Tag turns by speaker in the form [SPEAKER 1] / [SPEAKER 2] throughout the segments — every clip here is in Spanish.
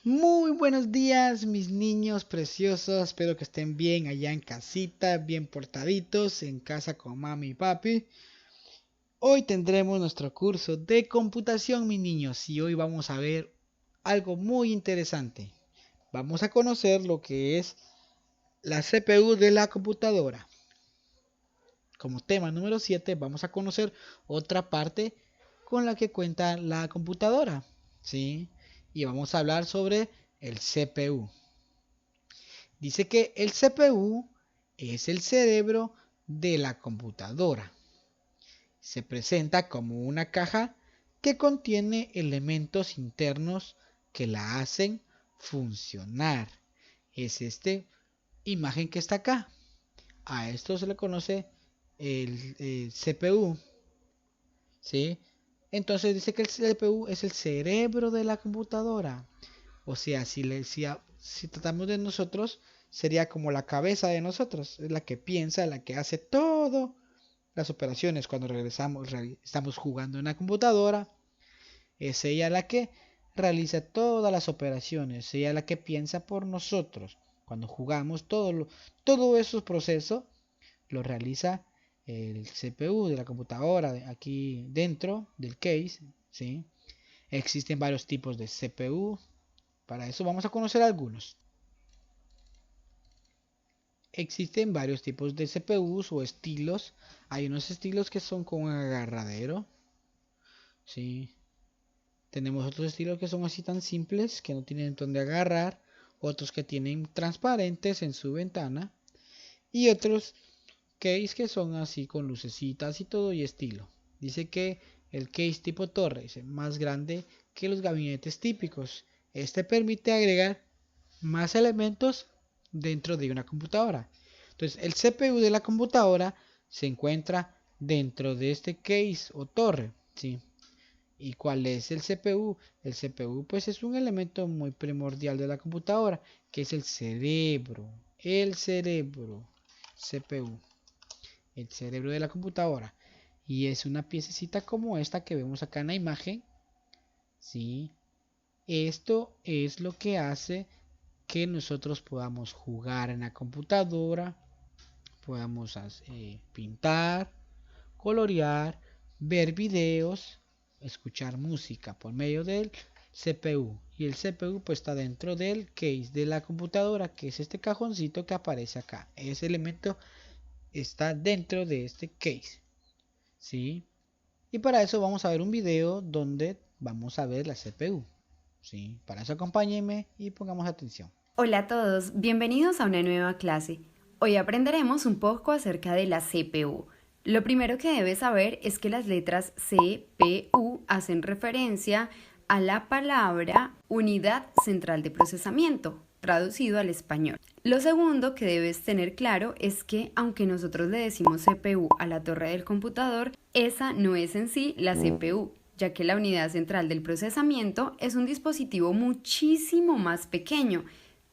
[SPEAKER 1] Muy buenos días, mis niños preciosos. Espero que estén bien allá en casita, bien portaditos, en casa con mami y papi. Hoy tendremos nuestro curso de computación, mis niños, y hoy vamos a ver algo muy interesante. Vamos a conocer lo que es la CPU de la computadora. Como tema número 7, vamos a conocer otra parte con la que cuenta la computadora, ¿sí? Y vamos a hablar sobre el CPU. Dice que el CPU es el cerebro de la computadora. Se presenta como una caja que contiene elementos internos que la hacen funcionar. Es esta imagen que está acá. A esto se le conoce el CPU, ¿sí? Entonces dice que el CPU es el cerebro de la computadora. O sea, si tratamos de nosotros, sería como la cabeza de nosotros. Es la que piensa, la que hace todo las operaciones. Cuando estamos jugando en la computadora, es ella la que realiza todas las operaciones. Ella la que piensa por nosotros. Cuando jugamos, todo esos procesos lo realiza el CPU de la computadora aquí dentro del case, ¿sí? Existen varios tipos de CPU. Para eso vamos a conocer algunos. Existen varios tipos de CPUs o estilos. Hay unos estilos que son con agarradero, ¿sí? Tenemos otros estilos que son así tan simples que no tienen donde agarrar. Otros que tienen transparentes en su ventana. Y otros case que son así con lucecitas y todo y estilo. Dice que el case tipo torre es más grande que los gabinetes típicos. Este permite agregar más elementos dentro de una computadora. Entonces, el CPU de la computadora se encuentra dentro de este case o torre, ¿sí? ¿Y cuál es el CPU? El CPU pues es un elemento muy primordial de la computadora, que es el cerebro. El cerebro, CPU, el cerebro de la computadora. Y es una piececita como esta que vemos acá en la imagen, ¿sí? Esto es lo que hace que nosotros podamos jugar en la computadora, podamos pintar, colorear, ver videos, escuchar música por medio del CPU. Y el CPU pues está dentro del case de la computadora, que es este cajoncito que aparece acá. Ese elemento está dentro de este case, ¿sí? Y para eso vamos a ver un video donde vamos a ver la CPU, ¿sí? Para eso acompáñenme y pongamos atención.
[SPEAKER 2] Hola a todos, bienvenidos a una nueva clase. Hoy aprenderemos un poco acerca de la CPU. Lo primero que debes saber es que las letras CPU hacen referencia a la palabra Unidad Central de Procesamiento, traducido al español. Lo segundo que debes tener claro es que aunque nosotros le decimos CPU a la torre del computador, esa no es en sí la CPU, ya que la unidad central del procesamiento es un dispositivo muchísimo más pequeño,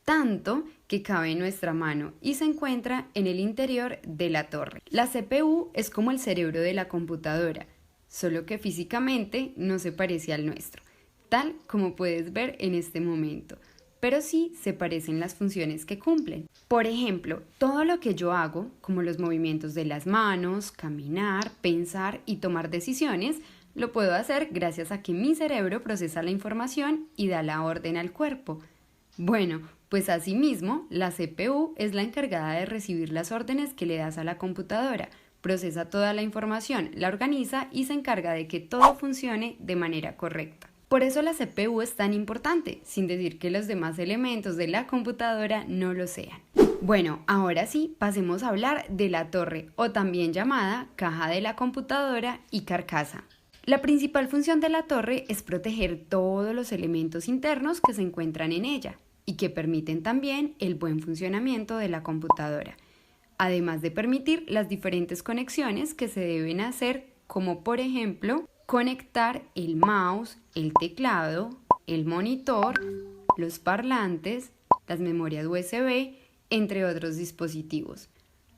[SPEAKER 2] tanto que cabe en nuestra mano y se encuentra en el interior de la torre. La CPU es como el cerebro de la computadora, solo que físicamente no se parece al nuestro, tal como puedes ver en este momento, pero sí se parecen las funciones que cumplen. Por ejemplo, todo lo que yo hago, como los movimientos de las manos, caminar, pensar y tomar decisiones, lo puedo hacer gracias a que mi cerebro procesa la información y da la orden al cuerpo. Bueno, pues asimismo, la CPU es la encargada de recibir las órdenes que le das a la computadora, procesa toda la información, la organiza y se encarga de que todo funcione de manera correcta. Por eso la CPU es tan importante, sin decir que los demás elementos de la computadora no lo sean. Bueno, ahora sí, pasemos a hablar de la torre, o también llamada caja de la computadora y carcasa. La principal función de la torre es proteger todos los elementos internos que se encuentran en ella y que permiten también el buen funcionamiento de la computadora, además de permitir las diferentes conexiones que se deben hacer, como por ejemplo conectar el mouse, el teclado, el monitor, los parlantes, las memorias USB, entre otros dispositivos.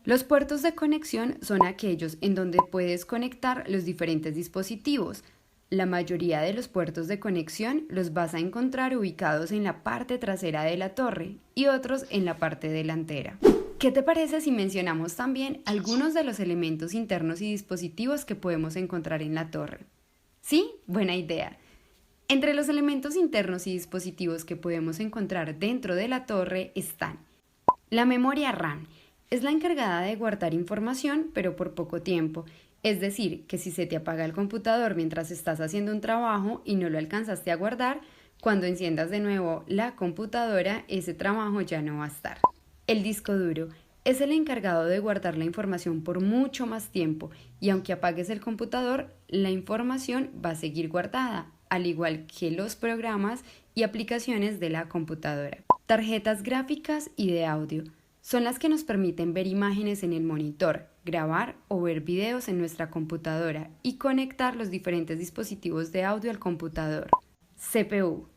[SPEAKER 2] Los puertos de conexión son aquellos en donde puedes conectar los diferentes dispositivos, La mayoría de los puertos de conexión los vas a encontrar ubicados en la parte trasera de la torre y otros en la parte delantera. ¿Qué te parece si mencionamos también algunos de los elementos internos y dispositivos que podemos encontrar en la torre? ¿Sí? Buena idea. Entre los elementos internos y dispositivos que podemos encontrar dentro de la torre están la memoria RAM. Es la encargada de guardar información, pero por poco tiempo. Es decir, que si se te apaga el computador mientras estás haciendo un trabajo y no lo alcanzaste a guardar, cuando enciendas de nuevo la computadora, ese trabajo ya no va a estar. El disco duro es el encargado de guardar la información por mucho más tiempo y aunque apagues el computador, la información va a seguir guardada, al igual que los programas y aplicaciones de la computadora. Tarjetas gráficas y de audio son las que nos permiten ver imágenes en el monitor, grabar o ver videos en nuestra computadora y conectar los diferentes dispositivos de audio al computador. CPU.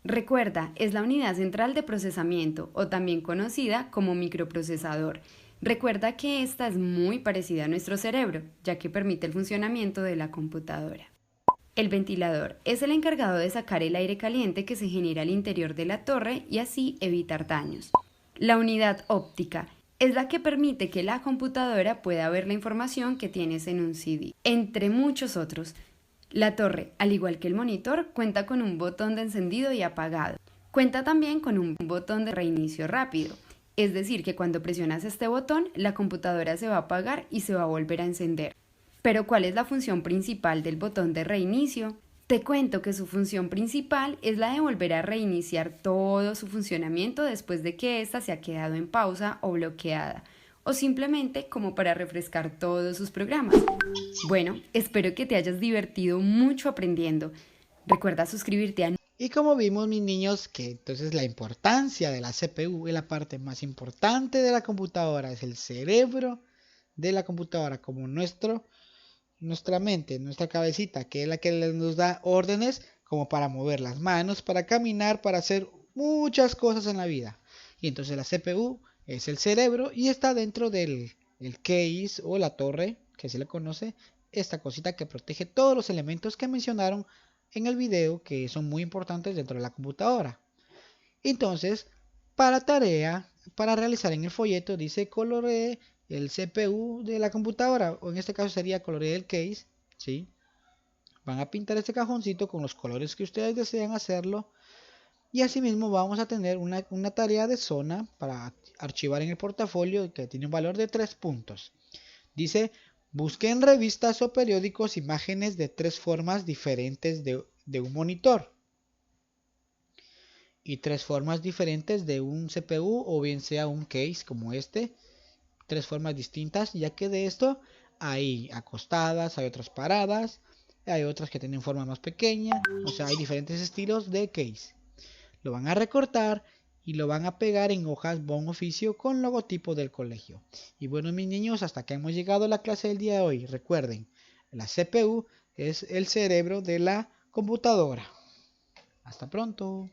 [SPEAKER 2] Recuerda, es la unidad central de procesamiento o también conocida como microprocesador. Recuerda que esta es muy parecida a nuestro cerebro, ya que permite el funcionamiento de la computadora. El ventilador es el encargado de sacar el aire caliente que se genera al interior de la torre y así evitar daños. La unidad óptica es la que permite que la computadora pueda ver la información que tienes en un CD, entre muchos otros. La torre, al igual que el monitor, cuenta con un botón de encendido y apagado. Cuenta también con un botón de reinicio rápido, es decir, que cuando presionas este botón, la computadora se va a apagar y se va a volver a encender. Pero ¿cuál es la función principal del botón de reinicio? Te cuento que su función principal es la de volver a reiniciar todo su funcionamiento después de que ésta se ha quedado en pausa o bloqueada, o simplemente como para refrescar todos sus programas. Bueno, espero que te hayas divertido mucho aprendiendo. Recuerda suscribirte a...
[SPEAKER 1] Y como vimos, mis niños, que entonces la importancia de la CPU es la parte más importante de la computadora, es el cerebro de la computadora, como nuestra mente, nuestra cabecita, que es la que nos da órdenes como para mover las manos, para caminar, para hacer muchas cosas en la vida. Y entonces la CPU es el cerebro y está dentro del case o la torre, que se le conoce, esta cosita que protege todos los elementos que mencionaron en el video, que son muy importantes dentro de la computadora. Entonces, para realizar en el folleto, dice coloree el CPU de la computadora, o en este caso sería coloree el case, ¿sí? Van a pintar este cajoncito con los colores que ustedes desean hacerlo. Y asimismo vamos a tener una tarea de zona para archivar en el portafolio que tiene un valor de 3 puntos. Dice, busque en revistas o periódicos imágenes de 3 formas diferentes de un monitor. Y 3 formas diferentes de un CPU o bien sea un case como este. 3 formas distintas, ya que de esto hay acostadas, hay otras paradas, hay otras que tienen forma más pequeña. O sea, hay diferentes estilos de case. Lo van a recortar y lo van a pegar en hojas bon oficio con logotipo del colegio. Y bueno, mis niños, hasta que hemos llegado a la clase del día de hoy. Recuerden, la CPU es el cerebro de la computadora. Hasta pronto.